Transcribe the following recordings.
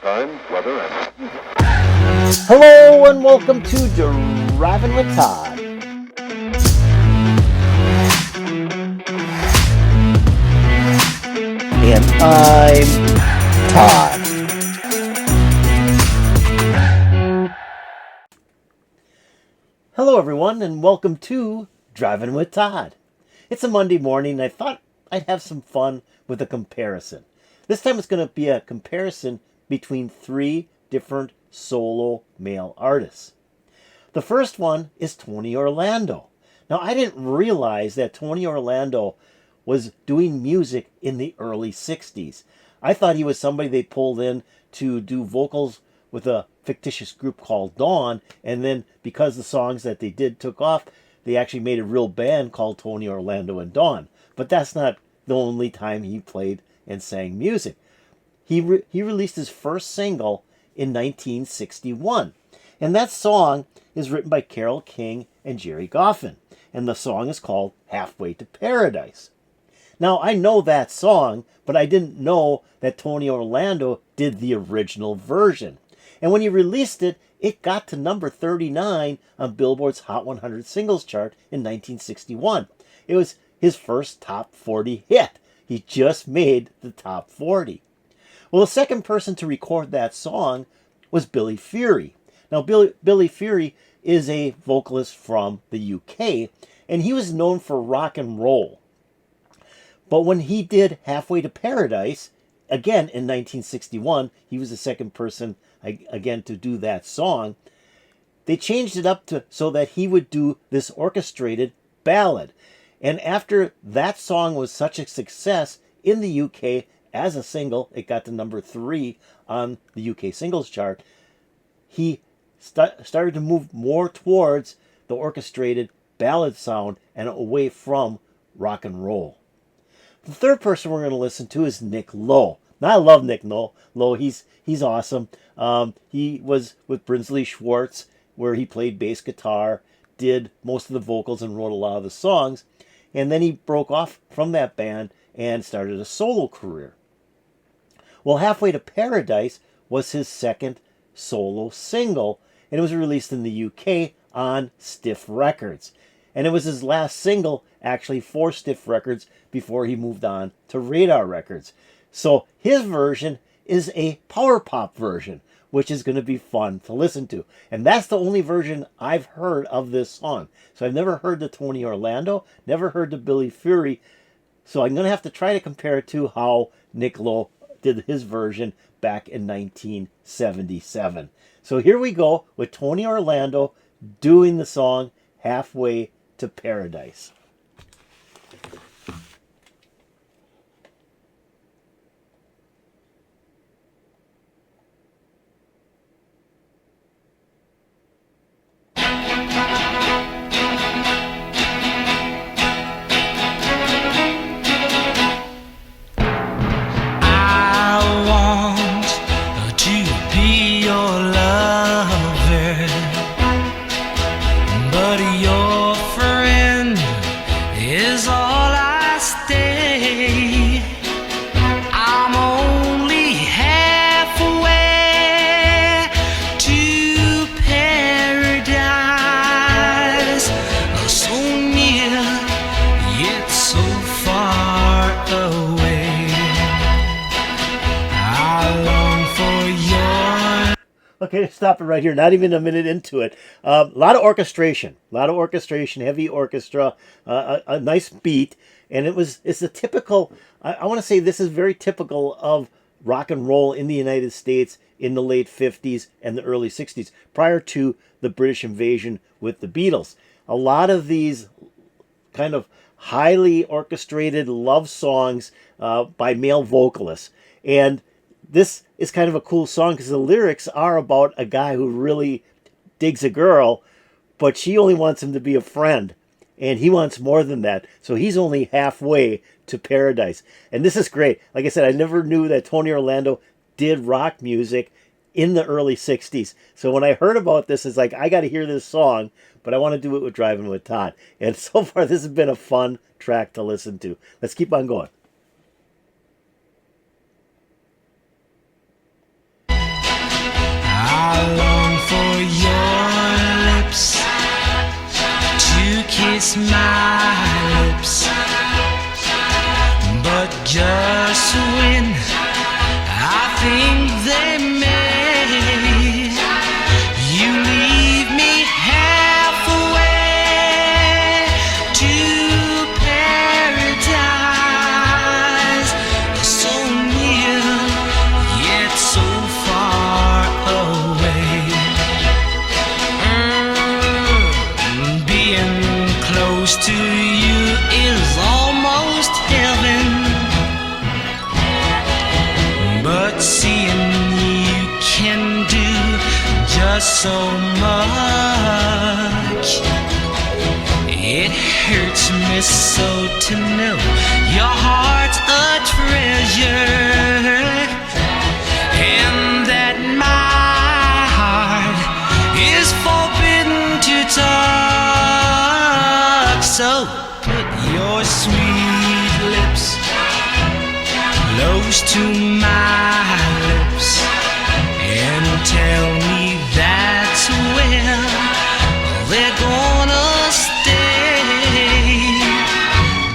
time, weather, and... Hello and welcome to Driving with Todd. And I'm Todd. Hello everyone and welcome to Driving with Todd. It's a Monday morning and I thought I'd have some fun with a comparison. This time it's going to be a comparison between three different solo male artists. The first one is Tony Orlando. Now I didn't realize that Tony Orlando was doing music in the early 60s. I thought he was somebody they pulled in to do vocals with a fictitious group called Dawn, and then because the songs that they did took off, they actually made a real band called Tony Orlando and Dawn. But that's not the only time he played and sang music. He released his first single in 1961, and that song is written by Carole King and Gerry Goffin, and the song is called Halfway to Paradise. Now, I know that song, but I didn't know that Tony Orlando did the original version. And when he released it, it got to number 39 on Billboard's Hot 100 Singles Chart in 1961. It was his first top 40 hit. He just made the top 40. Well, the second person to record that song was Billy Fury. Now, Billy Fury is a vocalist from the UK, and he was known for rock and roll. But when he did Halfway to Paradise, again in 1961, he was the second person, again, to do that song. They changed it up so that he would do this orchestrated ballad. And after that song was such a success in the UK as a single, it got to number 3 on the UK singles chart, he started to move more towards the orchestrated ballad sound and away from rock and roll. The third person we're going to listen to is Nick Lowe. Now, I love Nick Lowe. He's awesome. He was with Brinsley Schwartz, where he played bass guitar, did most of the vocals, and wrote a lot of the songs. And then he broke off from that band and started a solo career. Well, Halfway to Paradise was his second solo single, and it was released in the UK on Stiff Records. And it was his last single, actually, for Stiff Records before he moved on to Radar Records. So his version is a power pop version, which is going to be fun to listen to. And that's the only version I've heard of this song. So I've never heard the Tony Orlando, never heard the Billy Fury. So I'm going to have to try to compare it to how Nick Lowe did his version back in 1977. So here we go with Tony Orlando doing the song Halfway to Paradise. Okay, stop it right here. Not even a minute into it. A lot of orchestration, heavy orchestra, a nice beat, and it's a typical. I want to say this is very typical of rock and roll in the United States in the late 50s and the early 60s, prior to the British invasion with the Beatles. A lot of these kind of highly orchestrated love songs by male vocalists, and this is kind of a cool song because the lyrics are about a guy who really digs a girl, but she only wants him to be a friend, and he wants more than that. So he's only halfway to paradise. And this is great. Like I said, I never knew that Tony Orlando did rock music in the early 60s. So when I heard about this, it's like, I got to hear this song, but I want to do it with Driving with Todd. And so far, this has been a fun track to listen to. Let's keep on going. kiss my lips, but just when I think they may, you leave me halfway to paradise, so near yet so far away. Being close to you is almost heaven, but seeing you can do just so much. It hurts me so to know your heart's a treasure, and that my heart is forbidden to touch. So put your sweet lips close to my lips and tell me that's where they're gonna stay.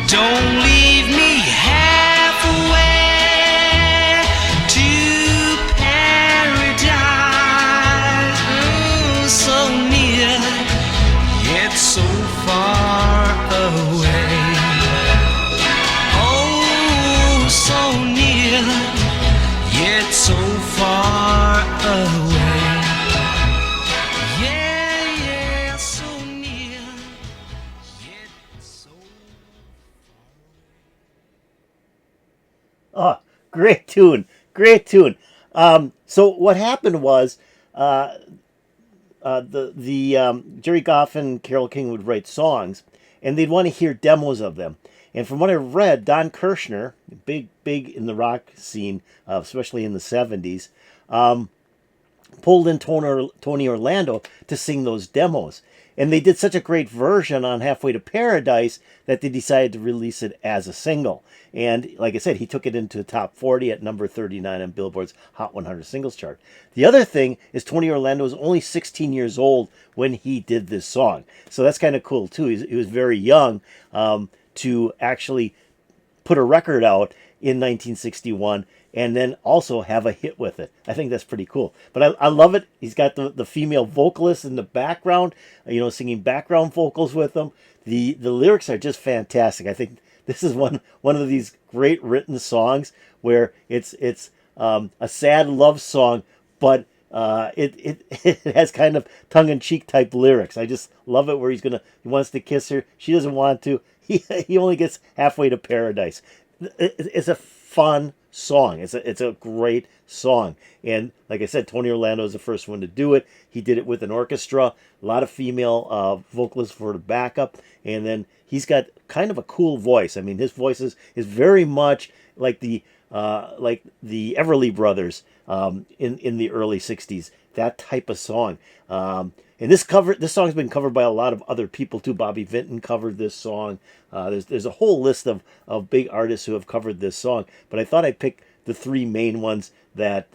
Don't leave me halfway to paradise, so near yet so far away. Oh, so near yet so far away. Yeah, so near yet so Oh, great tune. Great tune. So what happened was Gerry Goffin and Carole King would write songs, and they'd want to hear demos of them. And from what I read, Don Kirshner, big in the rock scene, especially in the 70s, pulled in Tony Orlando to sing those demos. And they did such a great version on Halfway to Paradise that they decided to release it as a single. And like I said, he took it into the top 40 at number 39 on Billboard's Hot 100 Singles Chart. The other thing is Tony Orlando was only 16 years old when he did this song. So that's kind of cool, too. He was very young to actually put a record out in 1961 and then also have a hit with it. I think that's pretty cool. But I love it. He's got the female vocalist in the background, singing background vocals with them. The lyrics are just fantastic. I think this is one of these great written songs where it's a sad love song, but it has kind of tongue-in-cheek type lyrics. I just love it where he wants to kiss her. She doesn't want to. He only gets halfway to paradise. It's a fun song. It's a great song. And like I said, Tony Orlando is the first one to do it. He did it with an orchestra, a lot of female vocalists for the backup, and then he's got kind of a cool voice. I mean, his voice is very much like the Everly Brothers in the early 60s. That type of song. And this song's been covered by a lot of other people too. Bobby Vinton covered this song. There's a whole list of big artists who have covered this song. But I thought I'd pick the three main ones that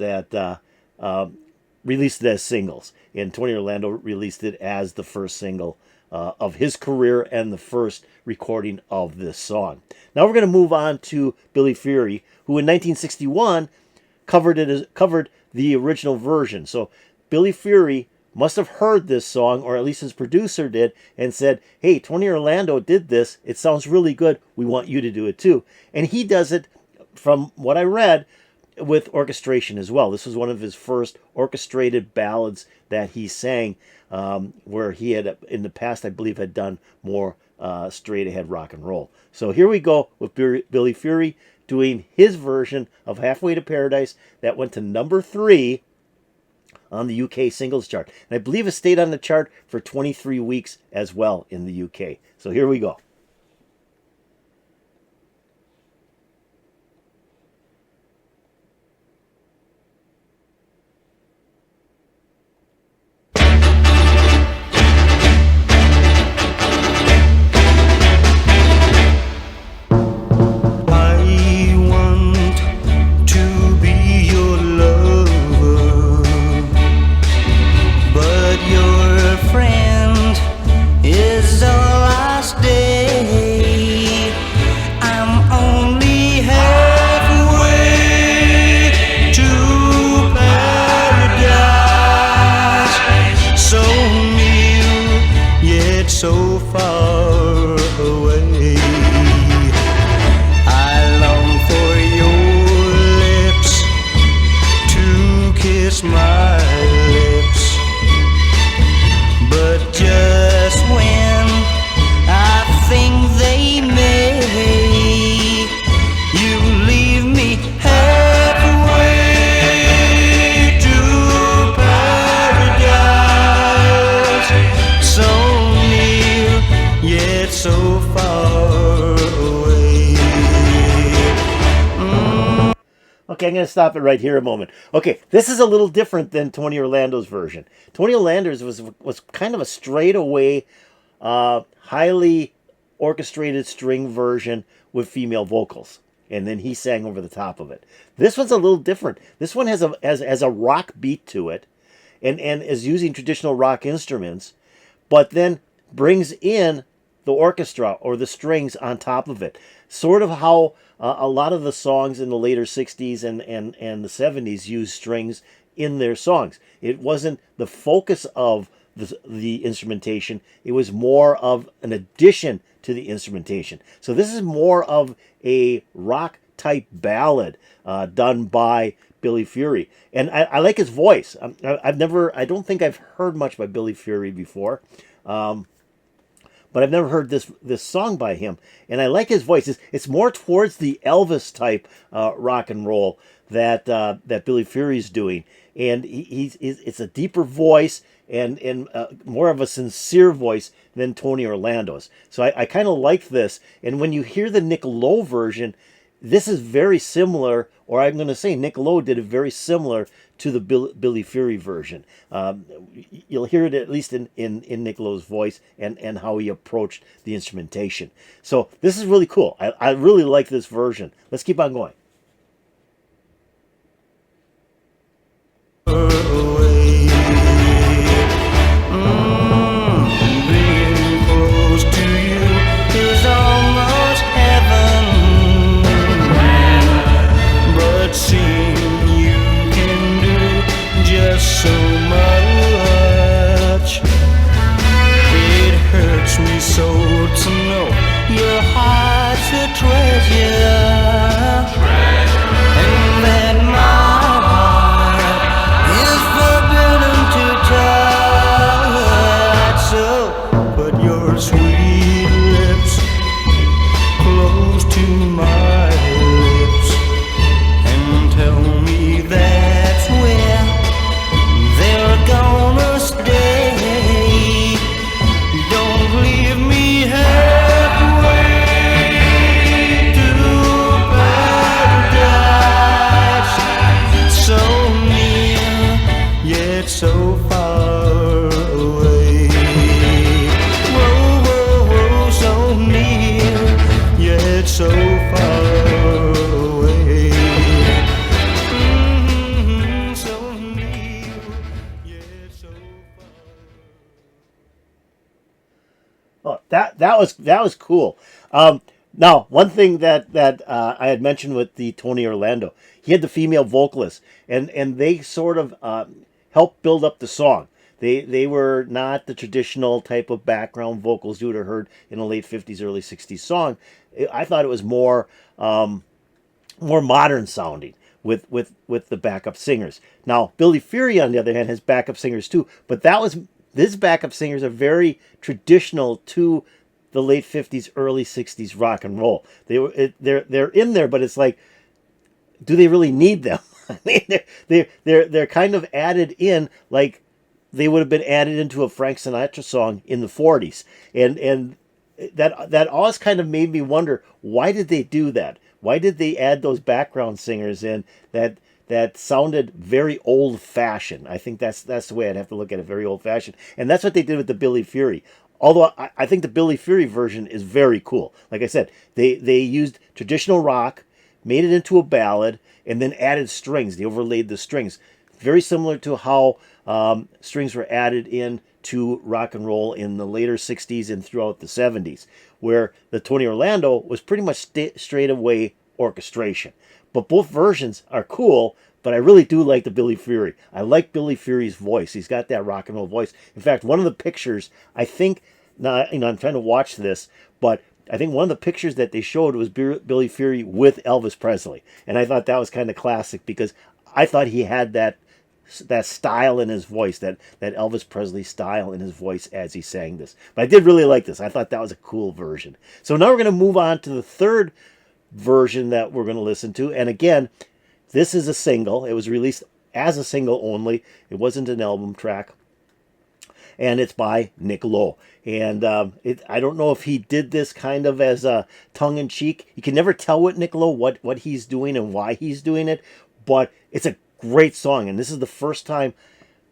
released it as singles. And Tony Orlando released it as the first single of his career and the first recording of this song. Now we're going to move on to Billy Fury, who in 1961 covered the original version. So Billy Fury must have heard this song, or at least his producer did, and said, hey, Tony Orlando did this. It sounds really good. We want you to do it too. And he does it, from what I read, with orchestration as well. This was one of his first orchestrated ballads that he sang, where he had, in the past, I believe, had done more straight-ahead rock and roll. So here we go with Billy Fury doing his version of Halfway to Paradise that went to number 3 on the UK singles chart. And I believe it stayed on the chart for 23 weeks as well in the UK. So here we go. Is all I stay. kiss my lips. But just when I think they may, you leave me halfway to paradise. So near, yet so far away. Okay, I'm going to stop it right here a moment. Okay, this is a little different than Tony Orlando's version. Tony Orlando's was kind of a straightaway, highly orchestrated string version with female vocals, and then he sang over the top of it. This one's a little different. This one has a rock beat to it, and is using traditional rock instruments, but then brings in the orchestra or the strings on top of it. Sort of how a lot of the songs in the later 60s and the 70s used strings in their songs. It wasn't the focus of the instrumentation. It was more of an addition to the instrumentation. So this is more of a rock type ballad done by Billy Fury. And I like his voice. I don't think I've heard much by Billy Fury before. But I've never heard this song by him, and I like his voice. It's more towards the Elvis type rock and roll that Billy Fury's doing, and it's a deeper voice and more of a sincere voice than Tony Orlando's. So I kind of like this, and when you hear the Nick Lowe version, this is very similar, or I'm going to say Nick Lowe did it very similar to the Billy Fury version. You'll hear it at least in Nick Lowe's voice and how he approached the instrumentation. So this is really cool. I really like this version. Let's keep on going. Being close to you is almost heaven, but seeing you can do just so much. It hurts me so to know your heart's a treasure, and that my heart is forbidden to touch. So put your sweet lips close to my lips and tell me that's where they're gonna stay. Don't leave me halfway to paradise. So near, yet so far away. Whoa, whoa, whoa, so near, yet so far away. So near, yet so far. Oh, that was cool. Now, one thing that I had mentioned with the Tony Orlando, he had the female vocalist, and they sort of helped build up the song. They were not the traditional type of background vocals you would have heard in a late 50s, early 60s song. I thought it was more modern sounding with the backup singers. Now, Billy Fury, on the other hand, has backup singers too, but these backup singers are very traditional to the late 50s, early 60s rock and roll. They're in there, but it's like, do they really need them? I mean, they're kind of added in like they would have been added into a Frank Sinatra song in the 40s, and that always kind of made me wonder, why did they do that? Why did they add those background singers in that sounded very old-fashioned? I think that's the way I'd have to look at it, very old-fashioned. And that's what they did with the Billy Fury. Although I think the Billy Fury version is very cool. Like I said, they used traditional rock, made it into a ballad, and then added strings. They overlaid the strings. Very similar to how strings were added in to rock and roll in the later 60s and throughout the 70s, where the Tony Orlando was pretty much straight away orchestration. But both versions are cool, but I really do like the Billy Fury. I like Billy Fury's voice. He's got that rock and roll voice. In fact, one of the pictures, I think, now, I'm trying to watch this, but I think one of the pictures that they showed was Billy Fury with Elvis Presley. And I thought that was kind of classic because I thought he had that that style in his voice, that Elvis Presley style in his voice as he sang this. But I did really like this. I thought that was a cool version. So now we're going to move on to the third version that we're going to listen to. And again, this is a single. It was released as a single only. It wasn't an album track. And it's by Nick Lowe. And I don't know if he did this kind of as a tongue-in-cheek. You can never tell with Nick Lowe what he's doing and why he's doing it. But it's a great song. And this is the first time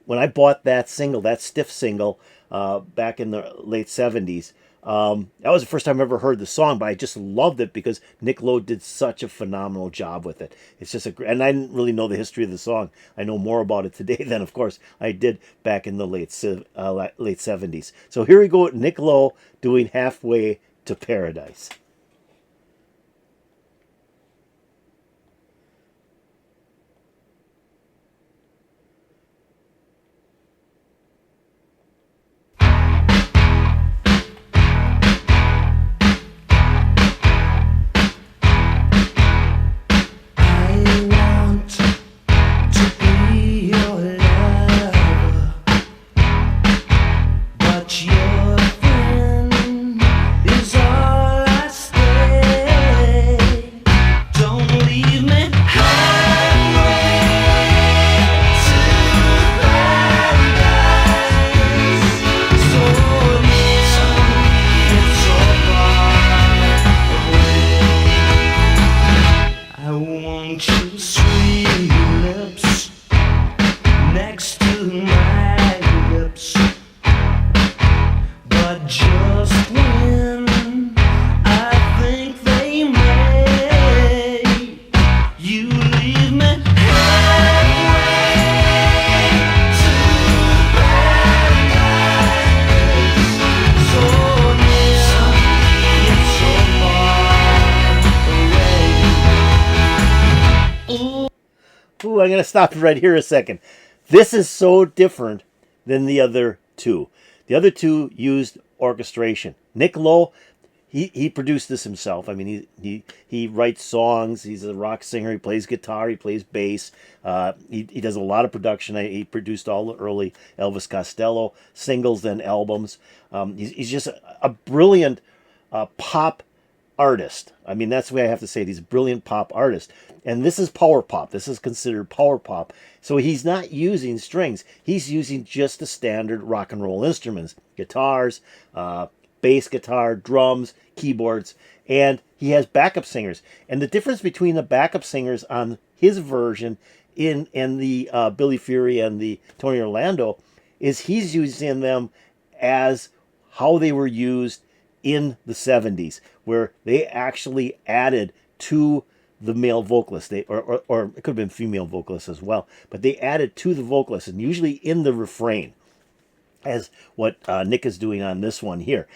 when I bought that single, that Stiff single, back in the late 70s. That was the first time I ever heard the song, but I just loved it because Nick Lowe did such a phenomenal job with it. It's just and I didn't really know the history of the song. I know more about it today than, of course, I did back in the late 70s. So here we go, Nick Lowe doing Halfway to Paradise. Ooh, I'm going to stop right here a second. This is so different than the other two. The other two used orchestration. Nick Lowe, he produced this himself. I mean, he writes songs. He's a rock singer. He plays guitar. He plays bass. He does a lot of production. He produced all the early Elvis Costello singles and albums. He's just a brilliant pop artist. I mean, that's the way I have to say it. He's a brilliant pop artist. And this is power pop. This is considered power pop. So he's not using strings. He's using just the standard rock and roll instruments. Guitars, bass guitar, drums, keyboards. And he has backup singers. And the difference between the backup singers on his version and the Billy Fury and the Tony Orlando is he's using them as how they were used in the 70s, where they actually added to the male vocalist, or it could have been female vocalists as well, but they added to the vocalist, and usually in the refrain, as what Nick is doing on this one here.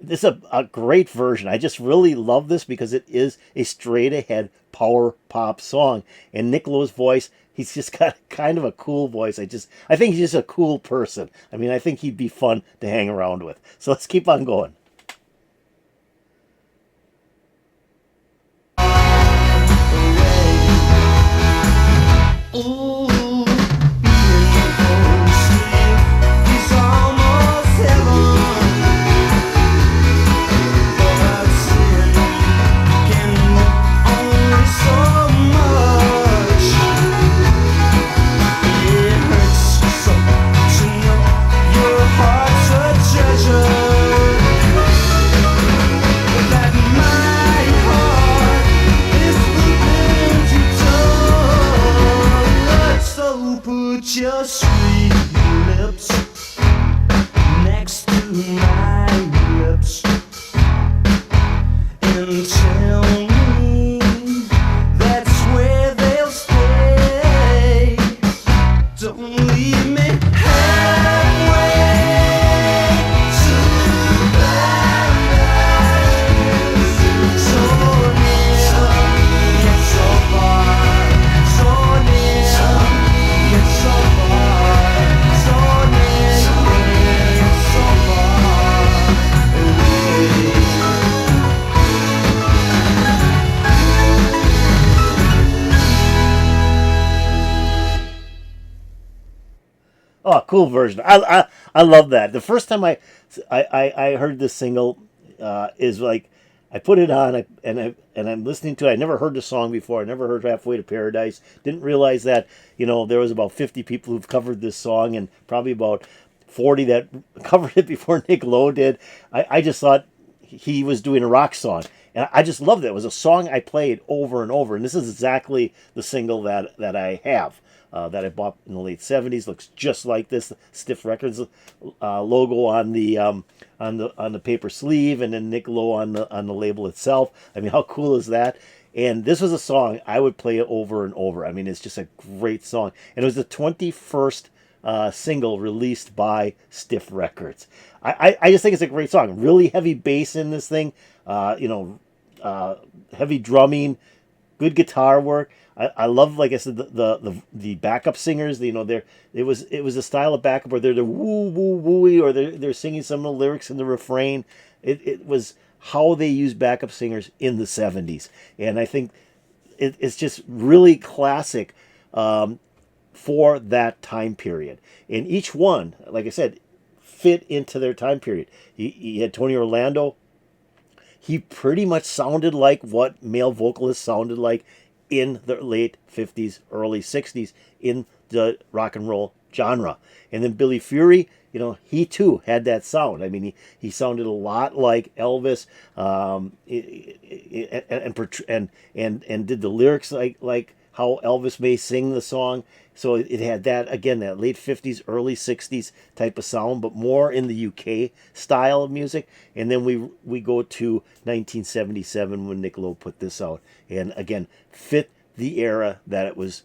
This is a great version. I just really love this because it is a straight ahead power pop song, and Nick Lowe's voice, he's just got kind of a cool voice. I think he's just a cool person. I mean, I think he'd be fun to hang around with. So let's keep on going. Ooh, he's almost heaven, but sin can only so much. It hurts so to know your heart's a treasure, that my heart is the empty door. So put your sweet lips next to my lips and tell me that's where they'll stay. Don't leave me halfway to paradise. So near, yet so far. So near, yet so far. So near, yet so far away. Oh, cool version. I love that. The first time I heard this single is like I put it on and I'm listening to it. I never heard the song before. I never heard Halfway to Paradise. Didn't realize that there was about 50 people who've covered this song and probably about 40 that covered it before Nick Lowe did. I just thought he was doing a rock song. And I just loved it. It was a song I played over and over. And this is exactly the single that I have. That I bought in the late '70s. Looks just like this. Stiff Records logo on the paper sleeve, and then Nick Lowe on the label itself. I mean, how cool is that? And this was a song I would play it over and over. I mean, it's just a great song. And it was the 21st single released by Stiff Records. I just think it's a great song. Really heavy bass in this thing. Heavy drumming, good guitar work. I love, like I said, the backup singers. It was a style of backup where they're the woo woo wooey, or they're singing some of the lyrics in the refrain. It was how they used backup singers in the '70s, and I think it's just really classic for that time period. And each one, like I said, fit into their time period. You had Tony Orlando. He pretty much sounded like what male vocalists sounded like in the late 50s, early 60s in the rock and roll genre. And then Billy Fury, he too had that sound. I mean, he sounded a lot like Elvis, and did the lyrics like how Elvis may sing the song. So it had that, again, that late 50s, early 60s type of sound, but more in the UK style of music. And then we go to 1977 when Nick Lowe put this out. And again, fit the era that it was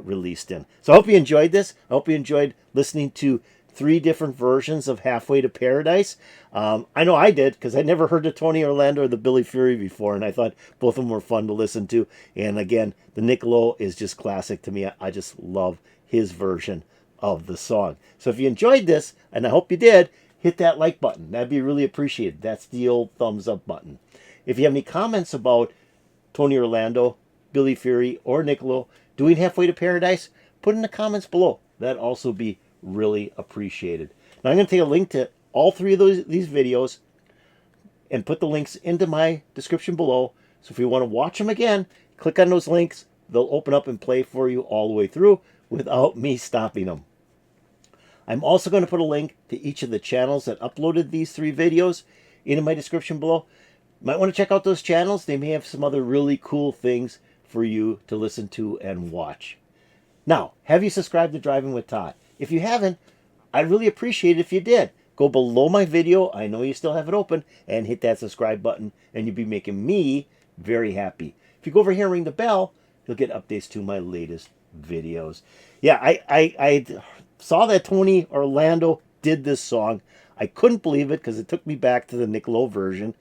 released in. So I hope you enjoyed this. I hope you enjoyed listening to 3 different versions of Halfway to Paradise. I know I did, because I never heard the Tony Orlando or the Billy Fury before, and I thought both of them were fun to listen to. And again, the Nick Lowe is just classic to me. I just love his version of the song. So if you enjoyed this, and I hope you did, hit that like button. That'd be really appreciated. That's the old thumbs up button. If you have any comments about Tony Orlando, Billy Fury, or Nick Lowe doing Halfway to Paradise, put in the comments below. That'd also be really appreciated. Now I'm going to take a link to all 3 of these videos and put the links into my description below. So if you want to watch them again, click on those links. They'll open up and play for you all the way through without me stopping them. I'm also going to put a link to each of the channels that uploaded these 3 videos into my description below. You might want to check out those channels. They may have some other really cool things for you to listen to and watch. Now, have you subscribed to Driving with Todd? If you haven't, I'd really appreciate it if you did. Go below my video, I know you still have it open, and hit that subscribe button, and you'll be making me very happy. If you go over here and ring the bell, you'll get updates to my latest videos. Yeah, I saw that Tony Orlando did this song. I couldn't believe it, because it took me back to the Nick Lowe version.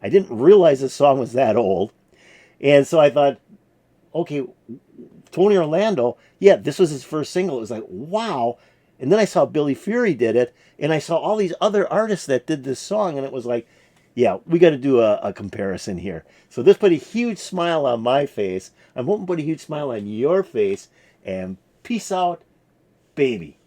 I didn't realize this song was that old. And so I thought, okay, Tony Orlando, yeah, this was his first single. It was like, wow. And then I saw Billy Fury did it, and I saw all these other artists that did this song, and it was like, yeah, we got to do a comparison here. So this put a huge smile on my face. I'm hoping to put a huge smile on your face, and peace out, baby.